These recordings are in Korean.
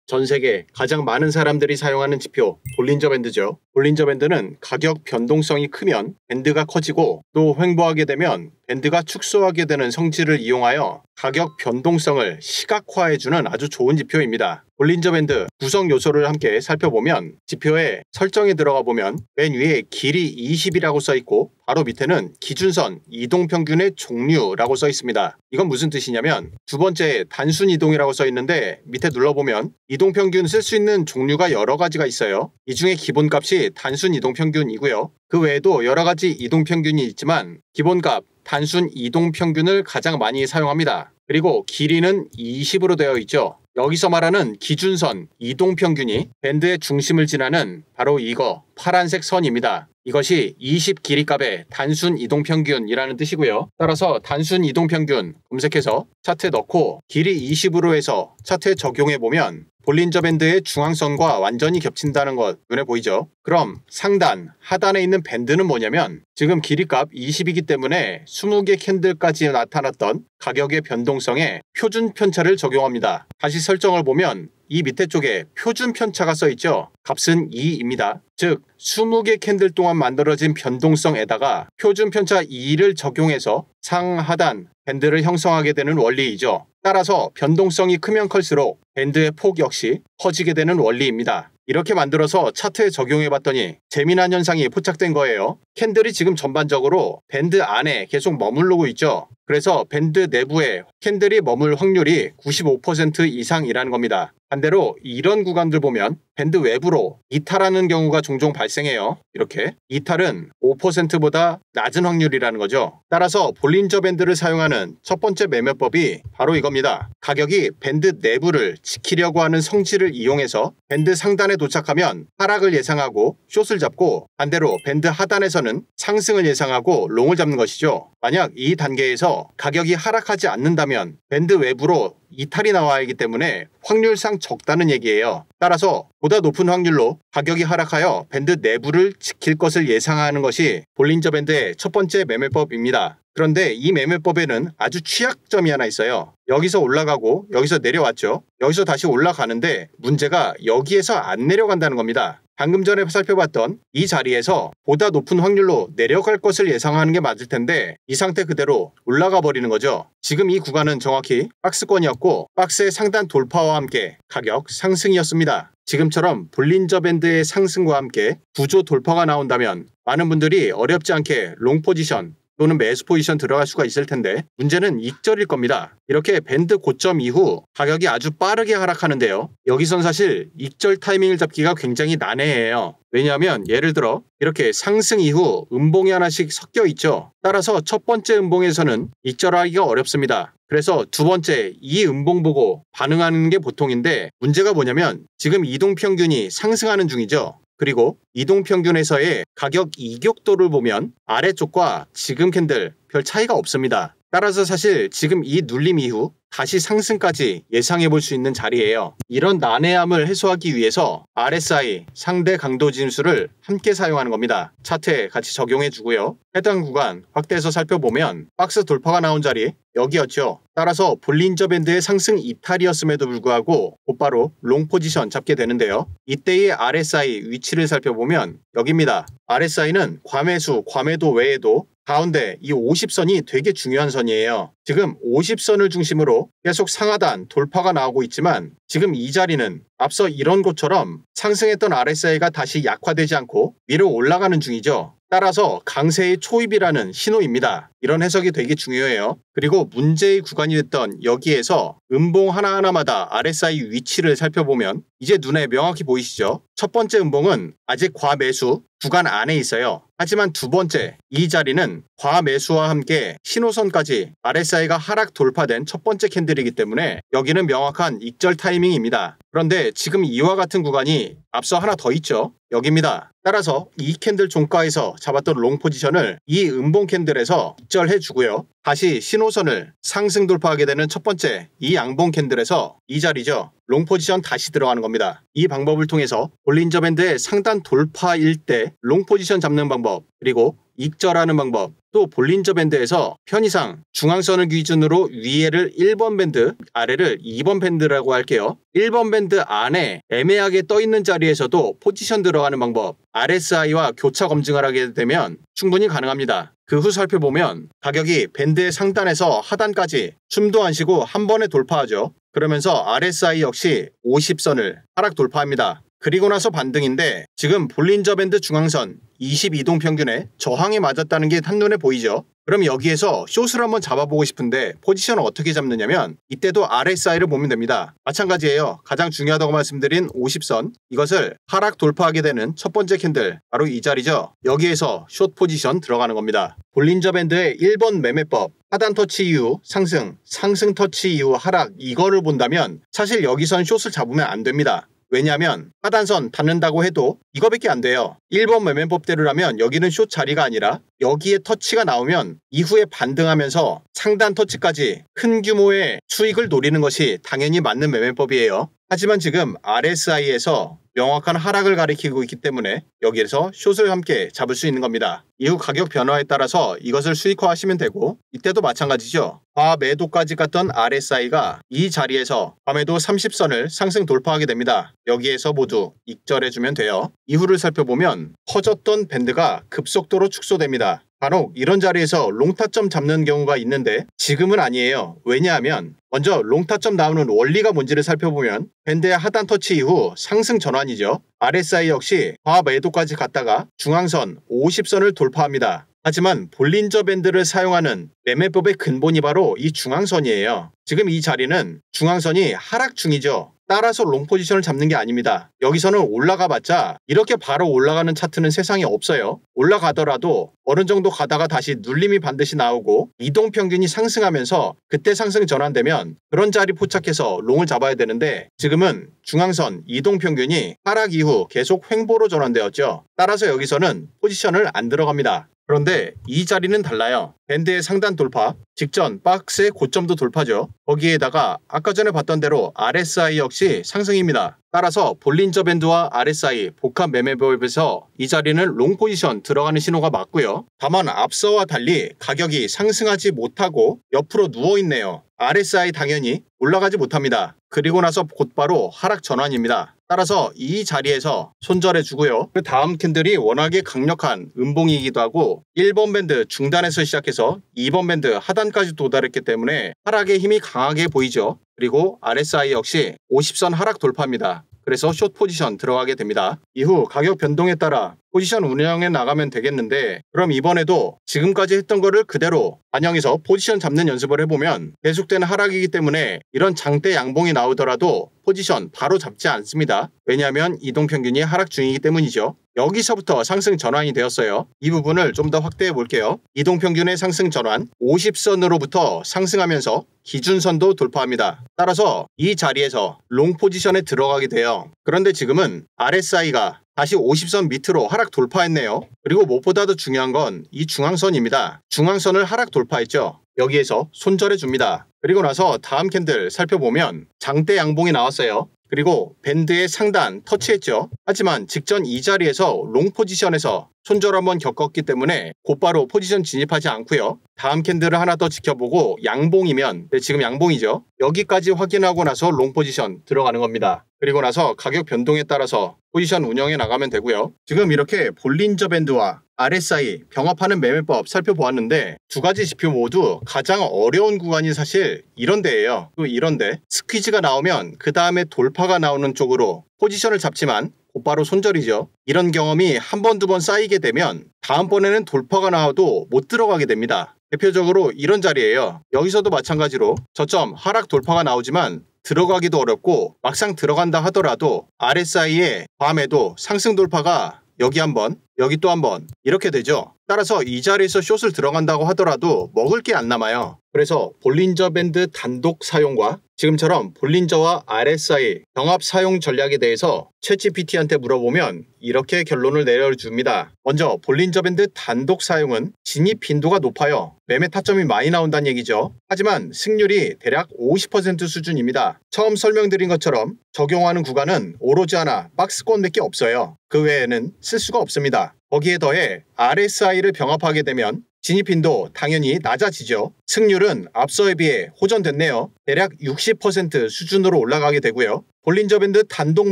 전 세계 가장 많은 사람들이 사용하는 지표 볼린저 밴드죠. 볼린저 밴드는 가격 변동성이 크면 밴드가 커지고 또 횡보하게 되면 밴드가 축소하게 되는 성질을 이용하여 가격 변동성을 시각화해주는 아주 좋은 지표입니다. 볼린저 밴드 구성 요소를 함께 살펴보면 지표에 설정에 들어가 보면 맨 위에 길이 20이라고 써있고 바로 밑에는 기준선 이동평균의 종류라고 써 있습니다. 이건 무슨 뜻이냐면 두 번째 단순 이동이라고 써 있는데 밑에 눌러보면 이동평균 쓸 수 있는 종류가 여러 가지가 있어요. 이 중에 기본값이 단순 이동평균이고요. 그 외에도 여러 가지 이동평균이 있지만 기본값 단순 이동평균을 가장 많이 사용합니다. 그리고 길이는 20으로 되어 있죠. 여기서 말하는 기준선 이동평균이 밴드의 중심을 지나는 바로 이거 파란색 선입니다. 이것이 20 길이값의 단순 이동평균이라는 뜻이고요. 따라서 단순 이동평균 검색해서 차트에 넣고 길이 20으로 해서 차트에 적용해보면 볼린저 밴드의 중앙선과 완전히 겹친다는 것 눈에 보이죠? 그럼 상단, 하단에 있는 밴드는 뭐냐면 지금 길이값 20이기 때문에 20개 캔들까지 나타났던 가격의 변동성에 표준 편차를 적용합니다. 다시 설정을 보면 이 밑에 쪽에 표준 편차가 써있죠. 값은 2입니다. 즉 20개 캔들 동안 만들어진 변동성에다가 표준 편차 2를 적용해서 상하단 밴드를 형성하게 되는 원리이죠. 따라서 변동성이 크면 클수록 밴드의 폭 역시 커지게 되는 원리입니다. 이렇게 만들어서 차트에 적용해봤더니 재미난 현상이 포착된 거예요. 캔들이 지금 전반적으로 밴드 안에 계속 머무르고 있죠. 그래서 밴드 내부에 캔들이 머물 확률이 95% 이상이라는 겁니다. 반대로 이런 구간들 보면 밴드 외부로 이탈하는 경우가 종종 발생해요. 이렇게 이탈은 5%보다 낮은 확률이라는 거죠. 따라서 볼린저 밴드를 사용하는 첫 번째 매매법이 바로 이겁니다. 가격이 밴드 내부를 지키려고 하는 성질을 이용해서 밴드 상단에 도착하면 하락을 예상하고 숏을 잡고 반대로 밴드 하단에서는 상승을 예상하고 롱을 잡는 것이죠. 만약 이 단계에서 가격이 하락하지 않는다면 밴드 외부로 이탈이 나와야 하기 때문에 확률상 적다는 얘기예요. 따라서 보다 높은 확률로 가격이 하락하여 밴드 내부를 지킬 것을 예상하는 것이 볼린저 밴드의 첫 번째 매매법입니다. 그런데 이 매매법에는 아주 취약점이 하나 있어요. 여기서 올라가고 여기서 내려왔죠. 여기서 다시 올라가는데 문제가 여기에서 안 내려간다는 겁니다. 방금 전에 살펴봤던 이 자리에서 보다 높은 확률로 내려갈 것을 예상하는 게 맞을 텐데 이 상태 그대로 올라가 버리는 거죠. 지금 이 구간은 정확히 박스권이었고 박스의 상단 돌파와 함께 가격 상승이었습니다. 지금처럼 볼린저 밴드의 상승과 함께 구조 돌파가 나온다면 많은 분들이 어렵지 않게 롱 포지션 또는 매수 포지션 들어갈 수가 있을 텐데 문제는 익절일 겁니다. 이렇게 밴드 고점 이후 가격이 아주 빠르게 하락하는데요. 여기선 사실 익절 타이밍을 잡기가 굉장히 난해해요. 왜냐하면 예를 들어 이렇게 상승 이후 음봉이 하나씩 섞여 있죠. 따라서 첫 번째 음봉에서는 익절하기가 어렵습니다. 그래서 두 번째 이 음봉 보고 반응하는 게 보통인데 문제가 뭐냐면 지금 이동평균이 상승하는 중이죠. 그리고 이동평균에서의 가격 이격도를 보면 아래쪽과 지금 캔들 별 차이가 없습니다. 따라서 사실 지금 이 눌림 이후 다시 상승까지 예상해 볼 수 있는 자리예요. 이런 난해함을 해소하기 위해서 RSI 상대 강도 지수를 함께 사용하는 겁니다. 차트에 같이 적용해 주고요. 해당 구간 확대해서 살펴보면 박스 돌파가 나온 자리 여기였죠. 따라서 볼린저 밴드의 상승 이탈이었음에도 불구하고 곧바로 롱 포지션 잡게 되는데요. 이때의 RSI 위치를 살펴보면 여기입니다. RSI는 과매수, 과매도 외에도 가운데 이 50선이 되게 중요한 선이에요. 지금 50선을 중심으로 계속 상하단 돌파가 나오고 있지만 지금 이 자리는 앞서 이런 곳처럼 상승했던 RSI가 다시 약화되지 않고 위로 올라가는 중이죠. 따라서 강세의 초입이라는 신호입니다. 이런 해석이 되게 중요해요. 그리고 문제의 구간이 됐던 여기에서 음봉 하나하나마다 RSI 위치를 살펴보면 이제 눈에 명확히 보이시죠? 첫 번째 음봉은 아직 과매수 구간 안에 있어요. 하지만 두 번째 이 자리는 과매수와 함께 신호선까지 RSI가 하락 돌파된 첫 번째 캔들이기 때문에 여기는 명확한 익절 타이밍입니다. 그런데 지금 이와 같은 구간이 앞서 하나 더 있죠. 여기입니다. 따라서 이 캔들 종가에서 잡았던 롱 포지션을 이 음봉 캔들에서 익절해 주고요. 다시 신호선을 상승 돌파하게 되는 첫 번째 이 양봉 캔들에서 이 자리죠. 롱 포지션 다시 들어가는 겁니다. 이 방법을 통해서 볼린저 밴드의 상단 돌파일 때 롱 포지션 잡는 방법 그리고 익절하는 방법, 또 볼린저 밴드에서 편의상 중앙선을 기준으로 위에를 1번 밴드, 아래를 2번 밴드라고 할게요. 1번 밴드 안에 애매하게 떠있는 자리에서도 포지션 들어가는 방법, RSI와 교차 검증을 하게 되면 충분히 가능합니다. 그 후 살펴보면 가격이 밴드의 상단에서 하단까지 춤도 안 쉬고 한 번에 돌파하죠. 그러면서 RSI 역시 50선을 하락 돌파합니다. 그리고 나서 반등인데 지금 볼린저 밴드 중앙선 22동 평균에 저항이 맞았다는 게 한눈에 보이죠. 그럼 여기에서 숏을 한번 잡아보고 싶은데 포지션을 어떻게 잡느냐면 이때도 RSI를 보면 됩니다. 마찬가지예요. 가장 중요하다고 말씀드린 50선, 이것을 하락 돌파하게 되는 첫 번째 캔들, 바로 이 자리죠. 여기에서 숏 포지션 들어가는 겁니다. 볼린저 밴드의 1번 매매법, 하단 터치 이후 상승, 상승 터치 이후 하락, 이거를 본다면 사실 여기선 숏을 잡으면 안 됩니다. 왜냐하면 하단선 닿는다고 해도 이거밖에 안 돼요. 1번 매매법대로라면 여기는 숏 자리가 아니라 여기에 터치가 나오면 이후에 반등하면서 상단 터치까지 큰 규모의 수익을 노리는 것이 당연히 맞는 매매법이에요. 하지만 지금 RSI에서 명확한 하락을 가리키고 있기 때문에 여기에서 숏을 함께 잡을 수 있는 겁니다. 이후 가격 변화에 따라서 이것을 수익화하시면 되고, 이때도 마찬가지죠. 과매도까지 갔던 RSI가 이 자리에서 과매도 30선을 상승 돌파하게 됩니다. 여기에서 모두 익절해주면 돼요. 이후를 살펴보면 퍼졌던 밴드가 급속도로 축소됩니다. 간혹 이런 자리에서 롱타점 잡는 경우가 있는데 지금은 아니에요. 왜냐하면 먼저 롱타점 나오는 원리가 뭔지를 살펴보면 밴드의 하단 터치 이후 상승 전환이죠. RSI 역시 과매도까지 갔다가 중앙선 50선을 돌파합니다. 하지만 볼린저 밴드를 사용하는 매매법의 근본이 바로 이 중앙선이에요. 지금 이 자리는 중앙선이 하락 중이죠. 따라서 롱 포지션을 잡는 게 아닙니다. 여기서는 올라가봤자 이렇게 바로 올라가는 차트는 세상에 없어요. 올라가더라도 어느 정도 가다가 다시 눌림이 반드시 나오고 이동평균이 상승하면서 그때 상승 전환되면 그런 자리 포착해서 롱을 잡아야 되는데 지금은 중앙선 이동평균이 하락 이후 계속 횡보로 전환되었죠. 따라서 여기서는 포지션을 안 들어갑니다. 그런데 이 자리는 달라요. 밴드의 상단 돌파, 직전 박스의 고점도 돌파죠. 거기에다가 아까 전에 봤던 대로 RSI 역시 상승입니다. 따라서 볼린저 밴드와 RSI 복합 매매법에서 이 자리는 롱 포지션 들어가는 신호가 맞고요. 다만 앞서와 달리 가격이 상승하지 못하고 옆으로 누워있네요. RSI 당연히 올라가지 못합니다. 그리고 나서 곧바로 하락 전환입니다. 따라서 이 자리에서 손절해 주고요. 그 다음 캔들이 워낙에 강력한 음봉이기도 하고 1번 밴드 중단에서 시작해서 2번 밴드 하단까지 도달했기 때문에 하락의 힘이 강하게 보이죠. 그리고 RSI 역시 50선 하락 돌파입니다. 그래서 숏 포지션 들어가게 됩니다. 이후 가격 변동에 따라 포지션 운영해 나가면 되겠는데, 그럼 이번에도 지금까지 했던 거를 그대로 반영해서 포지션 잡는 연습을 해보면 계속되는 하락이기 때문에 이런 장대 양봉이 나오더라도 포지션 바로 잡지 않습니다. 왜냐하면 이동평균이 하락 중이기 때문이죠. 여기서부터 상승 전환이 되었어요. 이 부분을 좀 더 확대해 볼게요. 이동평균의 상승 전환 50선으로부터 상승하면서 기준선도 돌파합니다. 따라서 이 자리에서 롱 포지션에 들어가게 돼요. 그런데 지금은 RSI가 다시 50선 밑으로 하락 돌파했네요. 그리고 무엇보다도 중요한 건 이 중앙선입니다. 중앙선을 하락 돌파했죠. 여기에서 손절해 줍니다. 그리고 나서 다음 캔들 살펴보면 장대 양봉이 나왔어요. 그리고 밴드의 상단 터치했죠. 하지만 직전 이 자리에서 롱 포지션에서 손절 한번 겪었기 때문에 곧바로 포지션 진입하지 않고요. 다음 캔들을 하나 더 지켜보고 양봉이면, 네, 지금 양봉이죠. 여기까지 확인하고 나서 롱 포지션 들어가는 겁니다. 그리고 나서 가격 변동에 따라서 포지션 운영해 나가면 되고요. 지금 이렇게 볼린저 밴드와 RSI 병합하는 매매법 살펴보았는데 두 가지 지표 모두 가장 어려운 구간이 사실 이런 데예요. 또 이런데 스퀴즈가 나오면 그 다음에 돌파가 나오는 쪽으로 포지션을 잡지만 곧바로 손절이죠. 이런 경험이 한 번, 두 번 쌓이게 되면 다음번에는 돌파가 나와도 못 들어가게 됩니다. 대표적으로 이런 자리예요. 여기서도 마찬가지로 저점 하락 돌파가 나오지만 들어가기도 어렵고 막상 들어간다 하더라도 RSI의 밤에도 상승 돌파가 여기 한번, 여기 또 한번 이렇게 되죠. 따라서 이 자리에서 숏을 들어간다고 하더라도 먹을 게 안 남아요. 그래서 볼린저 밴드 단독 사용과 지금처럼 볼린저와 RSI 병합 사용 전략에 대해서 챗GPT한테 물어보면 이렇게 결론을 내려줍니다. 먼저 볼린저 밴드 단독 사용은 진입 빈도가 높아요. 매매 타점이 많이 나온다는 얘기죠. 하지만 승률이 대략 50% 수준입니다. 처음 설명드린 것처럼 적용하는 구간은 오로지 하나 박스권밖에 없어요. 그 외에는 쓸 수가 없습니다. 거기에 더해 RSI를 병합하게 되면 진입 빈도 당연히 낮아지죠. 승률은 앞서에 비해 호전됐네요. 대략 60% 수준으로 올라가게 되고요. 볼린저 밴드 단독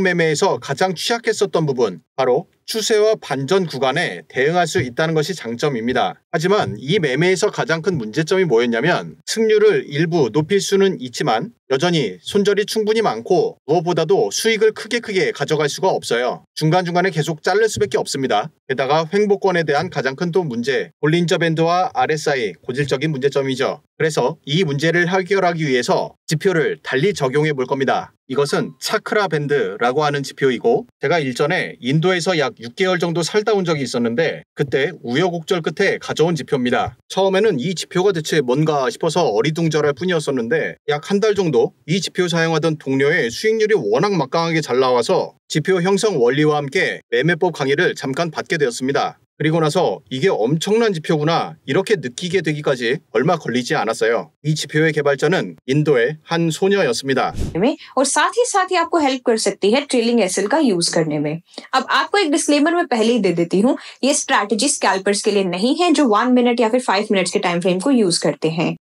매매에서 가장 취약했었던 부분, 바로 추세와 반전 구간에 대응할 수 있다는 것이 장점입니다. 하지만 이 매매에서 가장 큰 문제점이 뭐였냐면 승률을 일부 높일 수는 있지만 여전히 손절이 충분히 많고 무엇보다도 수익을 크게 가져갈 수가 없어요. 중간중간에 계속 자를 수밖에 없습니다. 게다가 횡보권에 대한 가장 큰 또 문제, 볼린저 밴드와 RSI 고질적인 문제점이죠. 그래서 이 문제를 해결하기 위해서 지표를 달리 적용해 볼 겁니다. 이것은 차크라 밴드라고 하는 지표이고 제가 일전에 인도에서 약 6개월 정도 살다 온 적이 있었는데 그때 우여곡절 끝에 가져온 지표입니다. 처음에는 이 지표가 대체 뭔가 싶어서 어리둥절할 뿐이었었는데 약 한 달 정도 이 지표 사용하던 동료의 수익률이 워낙 막강하게 잘 나와서 지표 형성 원리와 함께 매매법 강의를 잠깐 받게 되었습니다. 그리고 나서 이게 엄청난 지표구나 이렇게 느끼게 되기까지 얼마 걸리지 않았어요. 이 지표의 개발자는 인도의 한 소녀였습니다. और साथ ही आपको हेल्प कर सकती है ट्रेलिंग एसएल का यूज करने में। अब आपको एक डिस्क्लेमर मैं पहले ही दे देती हूँ, ये स्ट्रैटेजी स्कैल्पर्स के लिए नहीं है जो 1 मिनट या फिर 5 मिनट्स के टाइम फ्रेम को यूज करते हैं।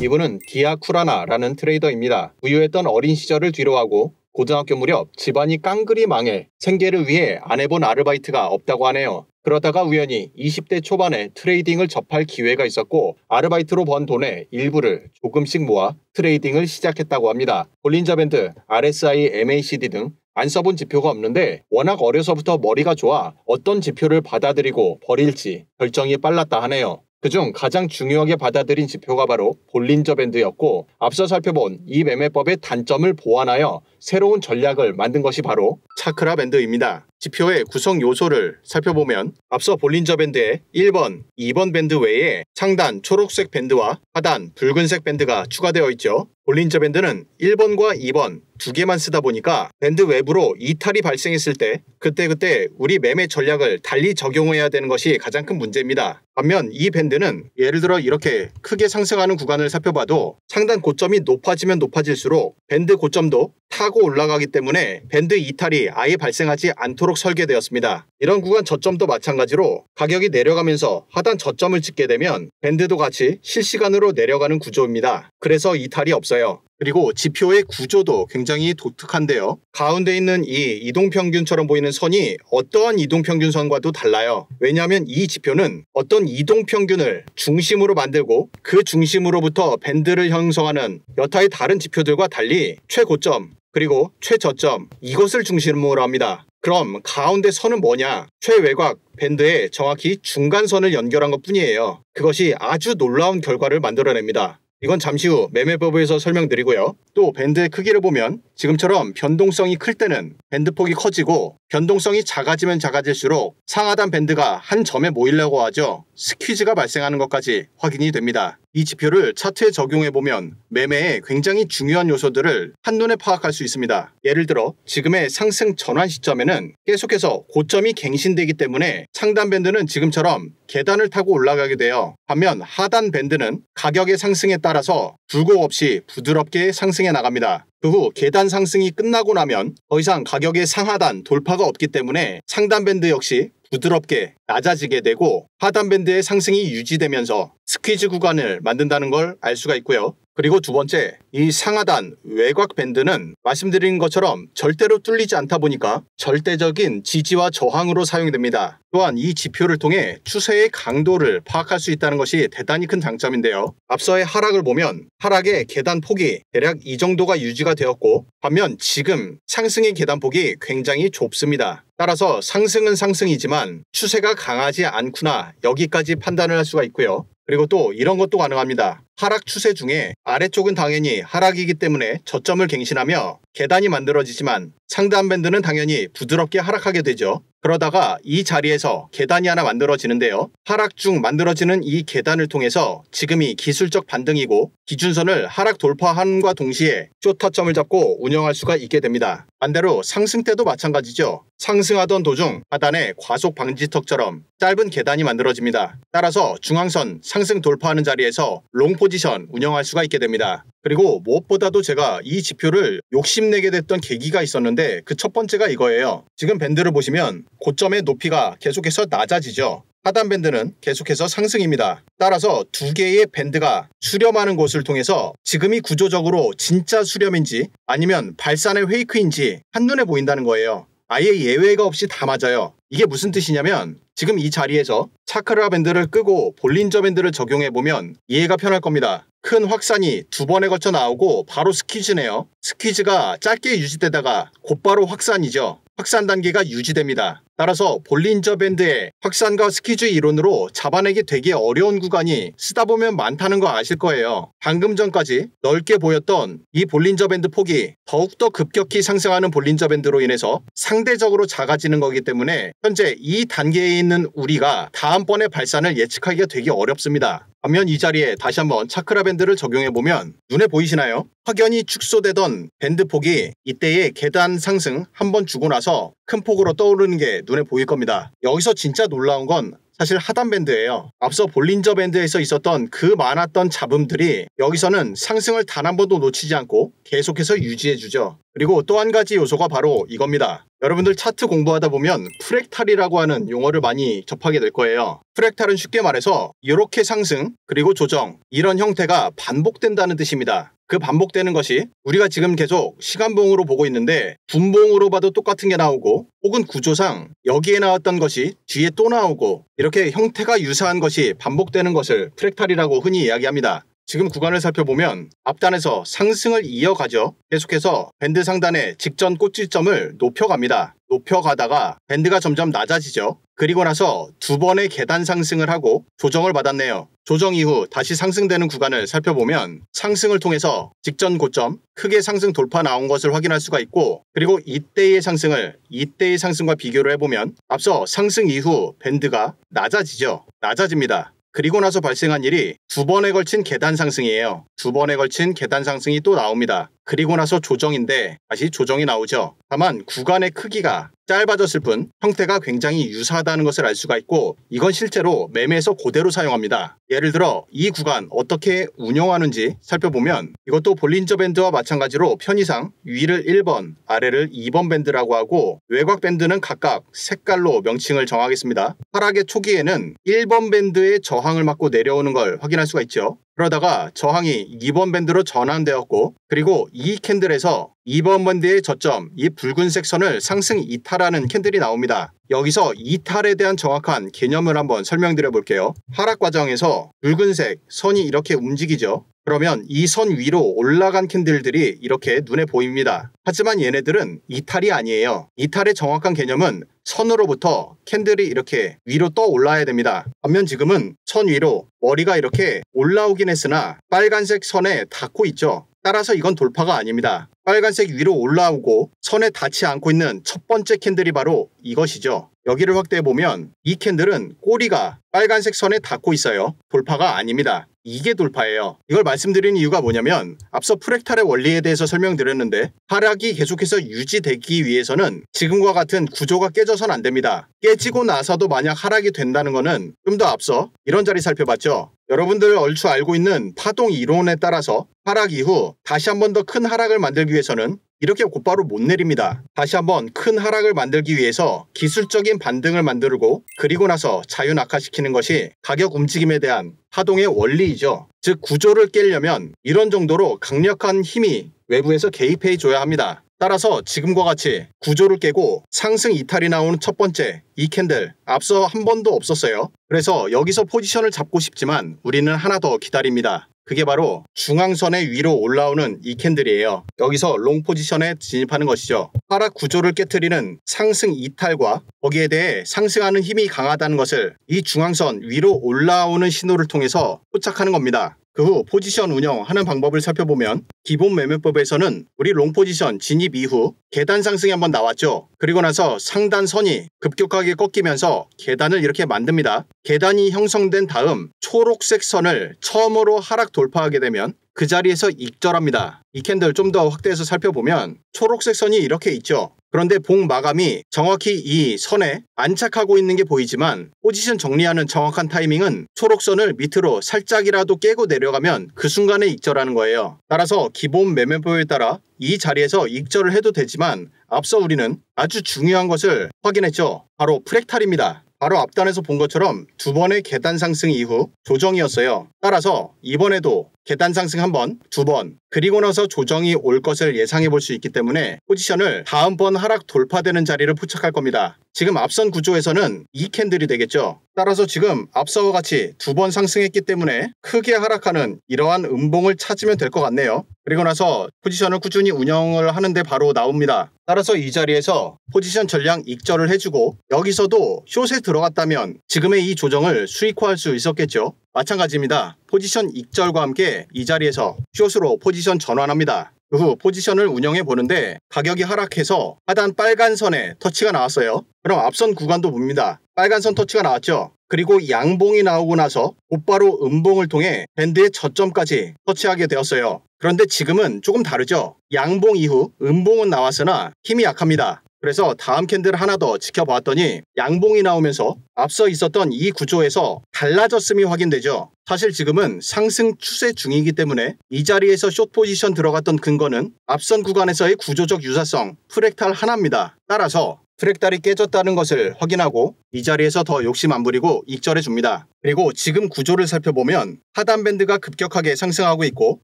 이분은 디아 쿠라나라는 트레이더입니다. 부유했던 어린 시절을 뒤로하고 고등학교 무렵 집안이 깡그리 망해 생계를 위해 안 해본 아르바이트가 없다고 하네요. 그러다가 우연히 20대 초반에 트레이딩을 접할 기회가 있었고 아르바이트로 번 돈의 일부를 조금씩 모아 트레이딩을 시작했다고 합니다. 볼린저 밴드, RSI, MACD 등 안 써본 지표가 없는데 워낙 어려서부터 머리가 좋아 어떤 지표를 받아들이고 버릴지 결정이 빨랐다 하네요. 그중 가장 중요하게 받아들인 지표가 바로 볼린저 밴드였고 앞서 살펴본 이 매매법의 단점을 보완하여 새로운 전략을 만든 것이 바로 차크라 밴드입니다. 지표의 구성 요소를 살펴보면 앞서 볼린저 밴드에 1번, 2번 밴드 외에 상단 초록색 밴드와 하단 붉은색 밴드가 추가되어 있죠. 볼린저 밴드는 1번과 2번 두 개만 쓰다 보니까 밴드 외부로 이탈이 발생했을 때 그때 우리 매매 전략을 달리 적용해야 되는 것이 가장 큰 문제입니다. 반면 이 밴드는 예를 들어 이렇게 크게 상승하는 구간을 살펴봐도 상단 고점이 높아지면 높아질수록 밴드 고점도 타고 올라가기 때문에 밴드 이탈이 아예 발생하지 않도록 설계되었습니다. 이런 구간 저점도 마찬가지로 가격이 내려가면서 하단 저점을 찍게 되면 밴드도 같이 실시간으로 내려가는 구조입니다. 그래서 이탈이 없어요. 그리고 지표의 구조도 굉장히 독특한데요. 가운데 있는 이 이동평균처럼 보이는 선이 어떠한 이동평균선과도 달라요. 왜냐하면 이 지표는 어떤 이동평균을 중심으로 만들고 그 중심으로부터 밴드를 형성하는 여타의 다른 지표들과 달리 최고점 그리고 최저점 이것을 중심으로 합니다. 그럼 가운데 선은 뭐냐? 최외곽 밴드에 정확히 중간선을 연결한 것 뿐이에요. 그것이 아주 놀라운 결과를 만들어냅니다. 이건 잠시 후 매매법에서 설명드리고요. 또 밴드의 크기를 보면 지금처럼 변동성이 클 때는 밴드폭이 커지고 변동성이 작아지면 작아질수록 상하단 밴드가 한 점에 모이려고 하죠. 스퀴즈가 발생하는 것까지 확인이 됩니다. 이 지표를 차트에 적용해보면 매매에 굉장히 중요한 요소들을 한눈에 파악할 수 있습니다. 예를 들어 지금의 상승 전환 시점에는 계속해서 고점이 갱신되기 때문에 상단 밴드는 지금처럼 계단을 타고 올라가게 돼요. 반면 하단 밴드는 가격의 상승에 따라서 굴곡 없이 부드럽게 상승해 나갑니다. 그 후 계단 상승이 끝나고 나면 더 이상 가격의 상하단 돌파가 없기 때문에 상단 밴드 역시 부드럽게 낮아지게 되고 하단 밴드의 상승이 유지되면서 스퀴즈 구간을 만든다는 걸 알 수가 있고요. 그리고 두 번째, 이 상하단 외곽 밴드는 말씀드린 것처럼 절대로 뚫리지 않다 보니까 절대적인 지지와 저항으로 사용됩니다. 또한 이 지표를 통해 추세의 강도를 파악할 수 있다는 것이 대단히 큰 장점인데요. 앞서의 하락을 보면 하락의 계단폭이 대략 이 정도가 유지가 되었고 반면 지금 상승의 계단폭이 굉장히 좁습니다. 따라서 상승은 상승이지만 추세가 강하지 않구나 여기까지 판단을 할 수가 있고요. 그리고 또 이런 것도 가능합니다. 하락 추세 중에 아래쪽은 당연히 하락이기 때문에 저점을 갱신하며 계단이 만들어지지만 상단 밴드는 당연히 부드럽게 하락하게 되죠. 그러다가 이 자리에서 계단이 하나 만들어지는데요. 하락 중 만들어지는 이 계단을 통해서 지금이 기술적 반등이고 기준선을 하락 돌파함과 동시에 쇼타점을 잡고 운영할 수가 있게 됩니다. 반대로 상승 때도 마찬가지죠. 상승하던 도중 하단에 과속 방지턱처럼 짧은 계단이 만들어집니다. 따라서 중앙선 상승 돌파하는 자리에서 롱 포지션 운영할 수가 있게 됩니다. 그리고 무엇보다도 제가 이 지표를 욕심내게 됐던 계기가 있었는데 그 첫 번째가 이거예요. 지금 밴드를 보시면 고점의 높이가 계속해서 낮아지죠. 하단 밴드는 계속해서 상승입니다. 따라서 두 개의 밴드가 수렴하는 것을 통해서 지금이 구조적으로 진짜 수렴인지 아니면 발산의 페이크인지 한눈에 보인다는 거예요. 아예 예외가 없이 다 맞아요. 이게 무슨 뜻이냐면 지금 이 자리에서 차크라 밴드를 끄고 볼린저 밴드를 적용해보면 이해가 편할 겁니다. 큰 확산이 두 번에 걸쳐 나오고 바로 스퀴즈네요. 스퀴즈가 짧게 유지되다가 곧바로 확산이죠. 확산 단계가 유지됩니다. 따라서 볼린저 밴드의 확산과 스퀴즈 이론으로 잡아내기 되게 어려운 구간이 쓰다 보면 많다는 거 아실 거예요. 방금 전까지 넓게 보였던 이 볼린저 밴드 폭이 더욱더 급격히 상승하는 볼린저 밴드로 인해서 상대적으로 작아지는 거기 때문에 현재 이 단계에 있는 우리가 다음번의 발산을 예측하기가 되게 어렵습니다. 반면 이 자리에 다시 한번 차크라 밴드를 적용해보면 눈에 보이시나요? 확연히 축소되던 밴드 폭이 이때의 계단 상승 한번 주고 나서 큰 폭으로 떠오르는 게 눈에 보일 겁니다. 여기서 진짜 놀라운 건 사실 하단 밴드예요. 앞서 볼린저 밴드에서 있었던 그 많았던 잡음들이 여기서는 상승을 단 한 번도 놓치지 않고 계속해서 유지해주죠. 그리고 또 한 가지 요소가 바로 이겁니다. 여러분들 차트 공부하다 보면 프랙탈이라고 하는 용어를 많이 접하게 될 거예요. 프랙탈은 쉽게 말해서 이렇게 상승 그리고 조정 이런 형태가 반복된다는 뜻입니다. 그 반복되는 것이 우리가 지금 계속 시간봉으로 보고 있는데 분봉으로 봐도 똑같은 게 나오고 혹은 구조상 여기에 나왔던 것이 뒤에 또 나오고 이렇게 형태가 유사한 것이 반복되는 것을 프랙탈이라고 흔히 이야기합니다. 지금 구간을 살펴보면 앞단에서 상승을 이어가죠. 계속해서 밴드 상단의 직전 꼭지점을 높여갑니다. 높여가다가 밴드가 점점 낮아지죠. 그리고 나서 두 번의 계단 상승을 하고 조정을 받았네요. 조정 이후 다시 상승되는 구간을 살펴보면 상승을 통해서 직전 고점 크게 상승 돌파 나온 것을 확인할 수가 있고 그리고 이때의 상승을 이때의 상승과 비교를 해보면 앞서 상승 이후 밴드가 낮아지죠. 낮아집니다. 그리고 나서 발생한 일이 두 번에 걸친 계단 상승이에요. 두 번에 걸친 계단 상승이 또 나옵니다. 그리고 나서 조정인데 다시 조정이 나오죠. 다만 구간의 크기가 짧아졌을 뿐 형태가 굉장히 유사하다는 것을 알 수가 있고 이건 실제로 매매에서 그대로 사용합니다. 예를 들어 이 구간 어떻게 운영하는지 살펴보면 이것도 볼린저 밴드와 마찬가지로 편의상 위를 1번, 아래를 2번 밴드라고 하고 외곽 밴드는 각각 색깔로 명칭을 정하겠습니다. 하락의 초기에는 1번 밴드의 저항을 맞고 내려오는 걸 확인할 수가 있죠. 그러다가 저항이 2번 밴드로 전환되었고 그리고 이 캔들에서 2번 밴드의 저점 이 붉은색 선을 상승 이탈하는 캔들이 나옵니다. 여기서 이탈에 대한 정확한 개념을 한번 설명드려 볼게요. 하락 과정에서 붉은색 선이 이렇게 움직이죠. 그러면 이 선 위로 올라간 캔들들이 이렇게 눈에 보입니다. 하지만 얘네들은 이탈이 아니에요. 이탈의 정확한 개념은 선으로부터 캔들이 이렇게 위로 떠 올라야 됩니다. 반면 지금은 선 위로 머리가 이렇게 올라오긴 했으나 빨간색 선에 닿고 있죠. 따라서 이건 돌파가 아닙니다. 빨간색 위로 올라오고 선에 닿지 않고 있는 첫 번째 캔들이 바로 이것이죠. 여기를 확대해보면 이 캔들은 꼬리가 빨간색 선에 닿고 있어요. 돌파가 아닙니다. 이게 돌파예요. 이걸 말씀드린 이유가 뭐냐면 앞서 프랙탈의 원리에 대해서 설명드렸는데 하락이 계속해서 유지되기 위해서는 지금과 같은 구조가 깨져선 안 됩니다. 깨지고 나서도 만약 하락이 된다는 거는 좀 더 앞서 이런 자리 살펴봤죠. 여러분들 얼추 알고 있는 파동 이론에 따라서 하락 이후 다시 한 번 더 큰 하락을 만들기 위해서는 이렇게 곧바로 못 내립니다. 다시 한번 큰 하락을 만들기 위해서 기술적인 반등을 만들고 그리고 나서 자유 낙하시키는 것이 가격 움직임에 대한 파동의 원리이죠. 즉 구조를 깨려면 이런 정도로 강력한 힘이 외부에서 개입해 줘야 합니다. 따라서 지금과 같이 구조를 깨고 상승 이탈이 나오는 첫 번째 이 캔들 앞서 한 번도 없었어요. 그래서 여기서 포지션을 잡고 싶지만 우리는 하나 더 기다립니다. 그게 바로 중앙선의 위로 올라오는 이 캔들이에요. 여기서 롱 포지션에 진입하는 것이죠. 하락 구조를 깨트리는 상승 이탈과 거기에 대해 상승하는 힘이 강하다는 것을 이 중앙선 위로 올라오는 신호를 통해서 포착하는 겁니다. 그 후 포지션 운영하는 방법을 살펴보면 기본 매매법에서는 우리 롱 포지션 진입 이후 계단 상승이 한번 나왔죠. 그리고 나서 상단선이 급격하게 꺾이면서 계단을 이렇게 만듭니다. 계단이 형성된 다음 초록색 선을 처음으로 하락 돌파하게 되면 그 자리에서 익절합니다. 이 캔들 좀 더 확대해서 살펴보면 초록색 선이 이렇게 있죠. 그런데 봉 마감이 정확히 이 선에 안착하고 있는 게 보이지만 포지션 정리하는 정확한 타이밍은 초록선을 밑으로 살짝이라도 깨고 내려가면 그 순간에 익절하는 거예요. 따라서 기본 매매법에 따라 이 자리에서 익절을 해도 되지만 앞서 우리는 아주 중요한 것을 확인했죠. 바로 프랙탈입니다. 바로 앞단에서 본 것처럼 두 번의 계단 상승 이후 조정이었어요. 따라서 이번에도 계단 상승 한 번, 두 번, 그리고 나서 조정이 올 것을 예상해 볼 수 있기 때문에 포지션을 다음번 하락 돌파되는 자리를 포착할 겁니다. 지금 앞선 구조에서는 이 캔들이 되겠죠. 따라서 지금 앞서와 같이 두 번 상승했기 때문에 크게 하락하는 이러한 음봉을 찾으면 될 것 같네요. 그리고 나서 포지션을 꾸준히 운영을 하는데 바로 나옵니다. 따라서 이 자리에서 포지션 전량 익절을 해주고 여기서도 숏에 들어갔다면 지금의 이 조정을 수익화할 수 있었겠죠. 마찬가지입니다. 포지션 익절과 함께 이 자리에서 숏으로 포지션 전환합니다. 그 후 포지션을 운영해 보는데 가격이 하락해서 하단 빨간 선에 터치가 나왔어요. 그럼 앞선 구간도 봅니다. 빨간 선 터치가 나왔죠. 그리고 양봉이 나오고 나서 곧바로 음봉을 통해 밴드의 저점까지 터치하게 되었어요. 그런데 지금은 조금 다르죠. 양봉 이후 음봉은 나왔으나 힘이 약합니다. 그래서 다음 캔들 하나 더 지켜봤더니 양봉이 나오면서 앞서 있었던 이 구조에서 달라졌음이 확인되죠. 사실 지금은 상승 추세 중이기 때문에 이 자리에서 숏 포지션 들어갔던 근거는 앞선 구간에서의 구조적 유사성 프랙탈 하나입니다. 따라서 프랙탈이 깨졌다는 것을 확인하고 이 자리에서 더 욕심 안 부리고 익절해 줍니다. 그리고 지금 구조를 살펴보면 하단 밴드가 급격하게 상승하고 있고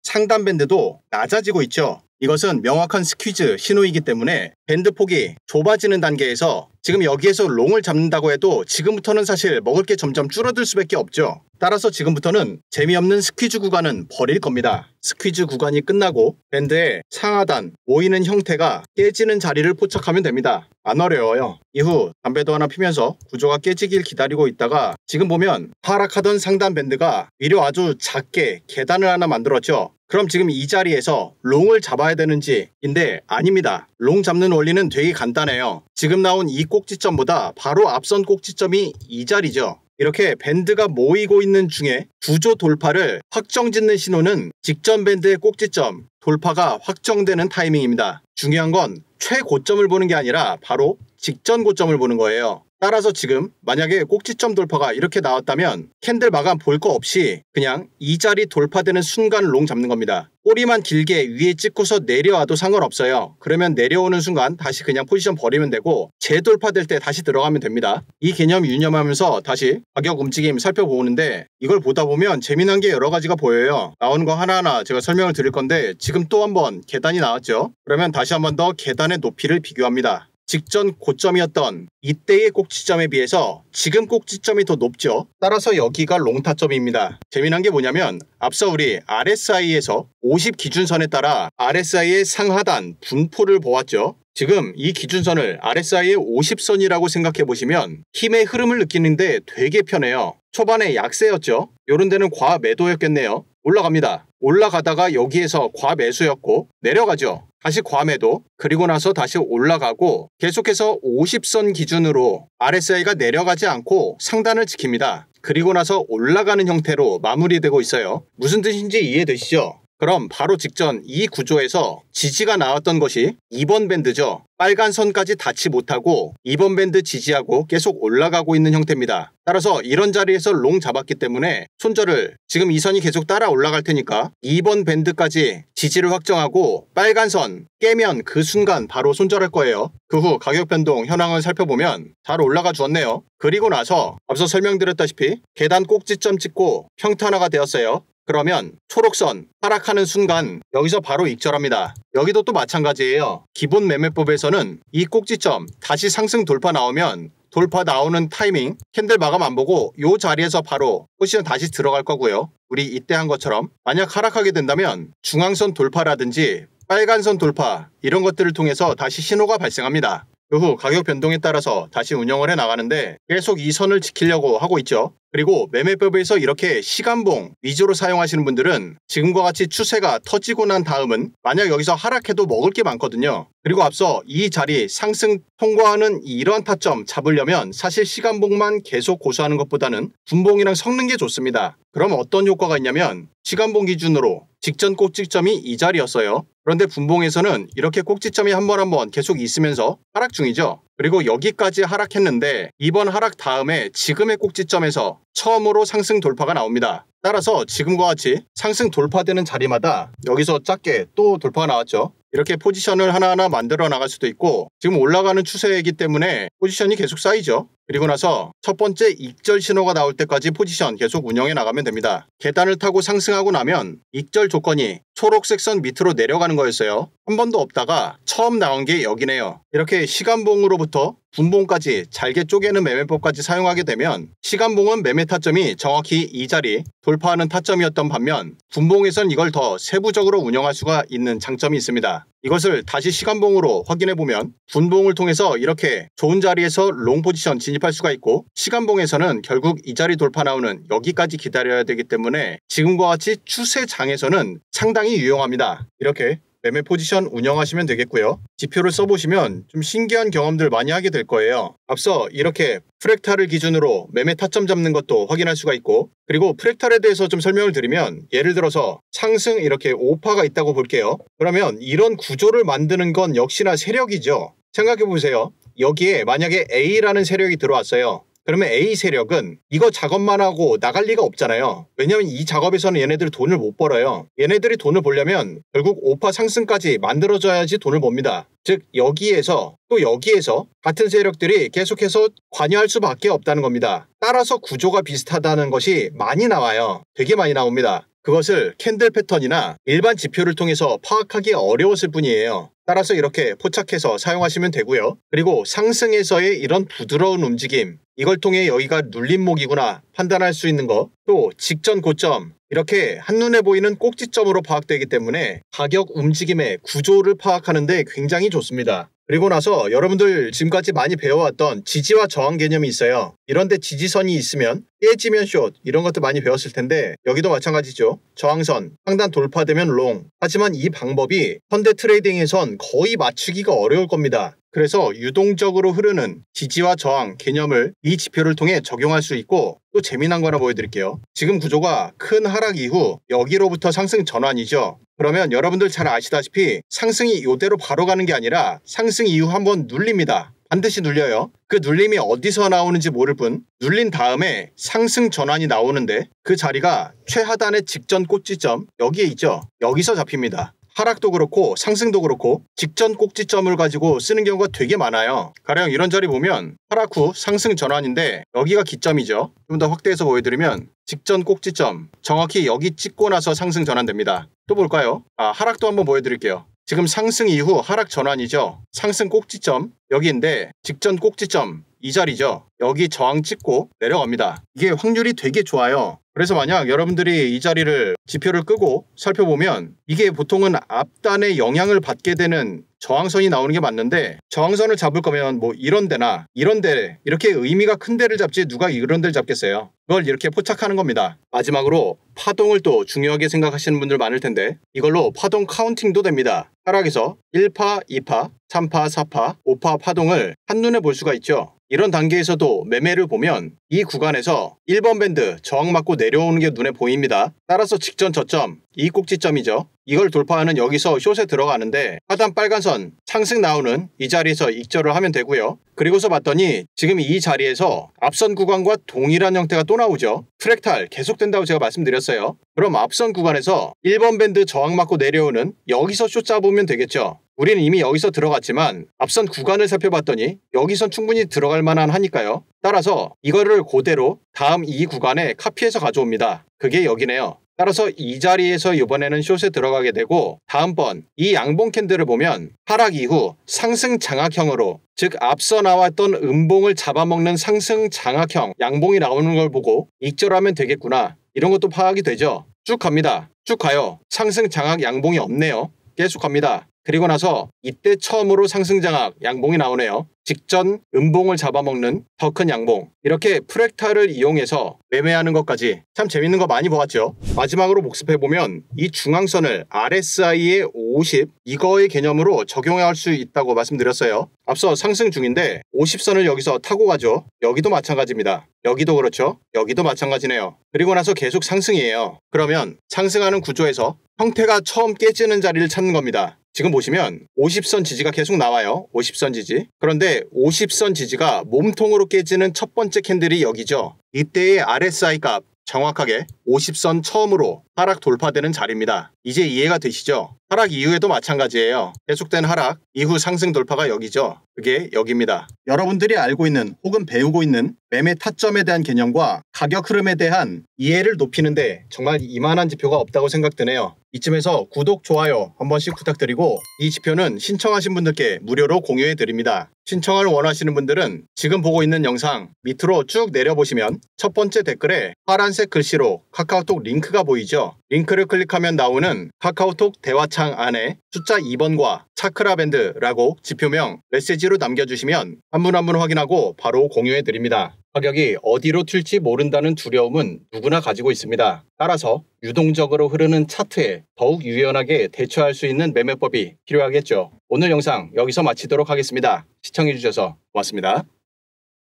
상단 밴드도 낮아지고 있죠. 이것은 명확한 스퀴즈 신호이기 때문에 밴드 폭이 좁아지는 단계에서 지금 여기에서 롱을 잡는다고 해도 지금부터는 사실 먹을 게 점점 줄어들 수밖에 없죠. 따라서 지금부터는 재미없는 스퀴즈 구간은 버릴 겁니다. 스퀴즈 구간이 끝나고 밴드의 상하단 모이는 형태가 깨지는 자리를 포착하면 됩니다. 안 어려워요. 이후 담배도 하나 피면서 구조가 깨지길 기다리고 있다가 지금 보면 하락하던 상단 밴드가 위로 아주 작게 계단을 하나 만들었죠. 그럼 지금 이 자리에서 롱을 잡아야 되는지인데 아닙니다. 롱 잡는 원리는 되게 간단해요. 지금 나온 이 꼭지점보다 바로 앞선 꼭지점이 이 자리죠. 이렇게 밴드가 모이고 있는 중에 구조 돌파를 확정짓는 신호는 직전 밴드의 꼭지점 돌파가 확정되는 타이밍입니다. 중요한 건 최고점을 보는 게 아니라 바로 직전 고점을 보는 거예요. 따라서 지금 만약에 꼭지점 돌파가 이렇게 나왔다면 캔들 마감 볼 거 없이 그냥 이 자리 돌파되는 순간 롱 잡는 겁니다. 꼬리만 길게 위에 찍고서 내려와도 상관없어요. 그러면 내려오는 순간 다시 그냥 포지션 버리면 되고 재돌파될 때 다시 들어가면 됩니다. 이 개념 유념하면서 다시 가격 움직임 살펴보는데 이걸 보다 보면 재미난 게 여러 가지가 보여요. 나오는 거 하나하나 제가 설명을 드릴 건데 지금 또 한번 계단이 나왔죠. 그러면 다시 한번 더 계단의 높이를 비교합니다. 직전 고점이었던 이때의 꼭지점에 비해서 지금 꼭지점이 더 높죠. 따라서 여기가 롱타점입니다. 재미난 게 뭐냐면 앞서 우리 RSI에서 50 기준선에 따라 RSI의 상하단 분포를 보았죠. 지금 이 기준선을 RSI의 50선이라고 생각해 보시면 힘의 흐름을 느끼는데 되게 편해요. 초반에 약세였죠. 요런 데는 과매도였겠네요. 올라갑니다. 올라가다가 여기에서 과매수였고 내려가죠. 다시 과매도, 그리고 나서 다시 올라가고 계속해서 50선 기준으로 RSI가 내려가지 않고 상단을 지킵니다. 그리고 나서 올라가는 형태로 마무리되고 있어요. 무슨 뜻인지 이해되시죠? 그럼 바로 직전 이 구조에서 지지가 나왔던 것이 2번 밴드죠. 빨간 선까지 닿지 못하고 2번 밴드 지지하고 계속 올라가고 있는 형태입니다. 따라서 이런 자리에서 롱 잡았기 때문에 손절을 지금 이 선이 계속 따라 올라갈 테니까 2번 밴드까지 지지를 확정하고 빨간 선 깨면 그 순간 바로 손절할 거예요. 그 후 가격 변동 현황을 살펴보면 잘 올라가 주었네요. 그리고 나서 앞서 설명드렸다시피 계단 꼭지점 찍고 평탄화가 되었어요. 그러면 초록선 하락하는 순간 여기서 바로 익절합니다. 여기도 또 마찬가지예요. 기본 매매법에서는 이 꼭지점 다시 상승 돌파 나오면 돌파 나오는 타이밍 캔들 마감 안 보고 이 자리에서 바로 포지션 다시 들어갈 거고요. 우리 이때 한 것처럼 만약 하락하게 된다면 중앙선 돌파라든지 빨간선 돌파 이런 것들을 통해서 다시 신호가 발생합니다. 그 후 가격 변동에 따라서 다시 운영을 해 나가는데 계속 이 선을 지키려고 하고 있죠. 그리고 매매법에서 이렇게 시간봉 위주로 사용하시는 분들은 지금과 같이 추세가 터지고 난 다음은 만약 여기서 하락해도 먹을 게 많거든요. 그리고 앞서 이 자리 상승 통과하는 이러한 타점 잡으려면 사실 시간봉만 계속 고수하는 것보다는 분봉이랑 섞는 게 좋습니다. 그럼 어떤 효과가 있냐면 시간봉 기준으로 직전 꼭지점이 이 자리였어요. 그런데 분봉에서는 이렇게 꼭지점이 한 번 계속 있으면서 하락 중이죠. 그리고 여기까지 하락했는데 이번 하락 다음에 지금의 꼭지점에서 처음으로 상승 돌파가 나옵니다. 따라서 지금과 같이 상승 돌파되는 자리마다 여기서 작게 또 돌파가 나왔죠. 이렇게 포지션을 하나하나 만들어 나갈 수도 있고 지금 올라가는 추세이기 때문에 포지션이 계속 쌓이죠. 그리고 나서 첫 번째 익절 신호가 나올 때까지 포지션 계속 운영해 나가면 됩니다. 계단을 타고 상승하고 나면 익절 조건이 초록색 선 밑으로 내려가는 거였어요. 한 번도 없다가 처음 나온 게 여기네요. 이렇게 시간봉으로부터 분봉까지 잘게 쪼개는 매매법까지 사용하게 되면 시간봉은 매매 타점이 정확히 이 자리 돌파하는 타점이었던 반면 분봉에선 이걸 더 세부적으로 운영할 수가 있는 장점이 있습니다. 이것을 다시 시간봉으로 확인해보면 분봉을 통해서 이렇게 좋은 자리에서 롱 포지션 진입할 수가 있고 시간봉에서는 결국 이 자리 돌파 나오는 여기까지 기다려야 되기 때문에 지금과 같이 추세장에서는 상당히 유용합니다. 이렇게 매매 포지션 운영하시면 되겠고요. 지표를 써보시면 좀 신기한 경험들 많이 하게 될 거예요. 앞서 이렇게 프랙탈을 기준으로 매매 타점 잡는 것도 확인할 수가 있고 그리고 프랙탈에 대해서 좀 설명을 드리면 예를 들어서 상승 이렇게 5파가 있다고 볼게요. 그러면 이런 구조를 만드는 건 역시나 세력이죠. 생각해보세요. 여기에 만약에 A라는 세력이 들어왔어요. 그러면 A 세력은 이거 작업만 하고 나갈 리가 없잖아요. 왜냐면 이 작업에서는 얘네들이 돈을 못 벌어요. 얘네들이 돈을 벌려면 결국 5파 상승까지 만들어져야지 돈을 법니다. 즉 여기에서 또 여기에서 같은 세력들이 계속해서 관여할 수밖에 없다는 겁니다. 따라서 구조가 비슷하다는 것이 많이 나와요. 되게 많이 나옵니다. 그것을 캔들 패턴이나 일반 지표를 통해서 파악하기 어려웠을 뿐이에요. 따라서 이렇게 포착해서 사용하시면 되고요. 그리고 상승에서의 이런 부드러운 움직임, 이걸 통해 여기가 눌림목이구나 판단할 수 있는 거, 또 직전 고점, 이렇게 한눈에 보이는 꼭지점으로 파악되기 때문에 가격 움직임의 구조를 파악하는 데 굉장히 좋습니다. 그리고 나서 여러분들 지금까지 많이 배워왔던 지지와 저항 개념이 있어요. 이런데 지지선이 있으면 깨지면 숏 이런 것도 많이 배웠을 텐데 여기도 마찬가지죠. 저항선 상단 돌파되면 롱. 하지만 이 방법이 현대 트레이딩에선 거의 맞추기가 어려울 겁니다. 그래서 유동적으로 흐르는 지지와 저항 개념을 이 지표를 통해 적용할 수 있고 또 재미난 거 하나 보여드릴게요. 지금 구조가 큰 하락 이후 여기로부터 상승 전환이죠. 그러면 여러분들 잘 아시다시피 상승이 이대로 바로 가는 게 아니라 상승 이후 한번 눌립니다. 반드시 눌려요. 그 눌림이 어디서 나오는지 모를 뿐 눌린 다음에 상승 전환이 나오는데 그 자리가 최하단의 직전 꼭지점 여기에 있죠. 여기서 잡힙니다. 하락도 그렇고 상승도 그렇고 직전 꼭지점을 가지고 쓰는 경우가 되게 많아요. 가령 이런 자리 보면 하락 후 상승 전환인데 여기가 기점이죠. 좀 더 확대해서 보여드리면 직전 꼭지점 정확히 여기 찍고 나서 상승 전환됩니다. 또 볼까요? 하락도 한번 보여드릴게요. 지금 상승 이후 하락 전환이죠. 상승 꼭지점 여기인데 직전 꼭지점 이 자리죠. 여기 저항 찍고 내려갑니다. 이게 확률이 되게 좋아요. 그래서 만약 여러분들이 이 자리를 지표를 끄고 살펴보면 이게 보통은 앞단에 영향을 받게 되는 저항선이 나오는 게 맞는데 저항선을 잡을 거면 뭐 이런 데나 이런 데 이렇게 의미가 큰 데를 잡지 누가 이런 데를 잡겠어요. 그걸 이렇게 포착하는 겁니다. 마지막으로 파동을 또 중요하게 생각하시는 분들 많을 텐데 이걸로 파동 카운팅도 됩니다. 하락에서 1파, 2파, 3파, 4파, 5파 파동을 한눈에 볼 수가 있죠. 이런 단계에서도 매매를 보면 이 구간에서 1번 밴드 저항 맞고 내려오는 게 눈에 보입니다. 따라서 직전 저점, 이 꼭지점이죠. 이걸 돌파하는 여기서 숏에 들어가는데 하단 빨간선 상승 나오는 이 자리에서 익절을 하면 되고요. 그리고서 봤더니 지금 이 자리에서 앞선 구간과 동일한 형태가 또 나오죠. 프랙탈 계속된다고 제가 말씀드렸어요. 그럼 앞선 구간에서 1번 밴드 저항 맞고 내려오는 여기서 숏 잡으면 되겠죠. 우리는 이미 여기서 들어갔지만 앞선 구간을 살펴봤더니 여기선 충분히 들어갈 만한 하니까요. 따라서 이거를 그대로 다음 이 구간에 카피해서 가져옵니다. 그게 여기네요. 따라서 이 자리에서 이번에는 숏에 들어가게 되고 다음번 이 양봉 캔들을 보면 하락 이후 상승 장악형으로 즉 앞서 나왔던 음봉을 잡아먹는 상승 장악형 양봉이 나오는 걸 보고 익절하면 되겠구나. 이런 것도 파악이 되죠. 쭉 갑니다. 쭉 가요. 상승 장악 양봉이 없네요. 계속 갑니다. 그리고 나서 이때 처음으로 상승장악 양봉이 나오네요. 직전 음봉을 잡아먹는 더 큰 양봉. 이렇게 프랙탈을 이용해서 매매하는 것까지 참 재밌는 거 많이 보았죠. 마지막으로 복습해보면 이 중앙선을 RSI의 50 이거의 개념으로 적용할 수 있다고 말씀드렸어요. 앞서 상승 중인데 50선을 여기서 타고 가죠. 여기도 마찬가지입니다. 여기도 그렇죠. 여기도 마찬가지네요. 그리고 나서 계속 상승이에요. 그러면 상승하는 구조에서 형태가 처음 깨지는 자리를 찾는 겁니다. 지금 보시면 50선 지지가 계속 나와요. 50선 지지. 그런데 50선 지지가 몸통으로 깨지는 첫 번째 캔들이 여기죠. 이때의 RSI 값 정확하게 50선 처음으로 하락 돌파되는 자리입니다. 이제 이해가 되시죠? 하락 이후에도 마찬가지예요. 계속된 하락 이후 상승 돌파가 여기죠. 그게 여기입니다. 여러분들이 알고 있는 혹은 배우고 있는 매매 타점에 대한 개념과 가격 흐름에 대한 이해를 높이는데 정말 이만한 지표가 없다고 생각되네요. 이쯤에서 구독, 좋아요 한 번씩 부탁드리고 이 지표는 신청하신 분들께 무료로 공유해 드립니다. 신청을 원하시는 분들은 지금 보고 있는 영상 밑으로 쭉 내려보시면 첫 번째 댓글에 파란색 글씨로 카카오톡 링크가 보이죠? 링크를 클릭하면 나오는 카카오톡 대화창 안에 숫자 2번과 차크라 밴드라고 지표명 메시지로 남겨주시면 한 분 한 분 확인하고 바로 공유해 드립니다. 가격이 어디로 튈지 모른다는 두려움은 누구나 가지고 있습니다. 따라서 유동적으로 흐르는 차트에 더욱 유연하게 대처할 수 있는 매매법이 필요하겠죠. 오늘 영상 여기서 마치도록 하겠습니다. 시청해주셔서 고맙습니다.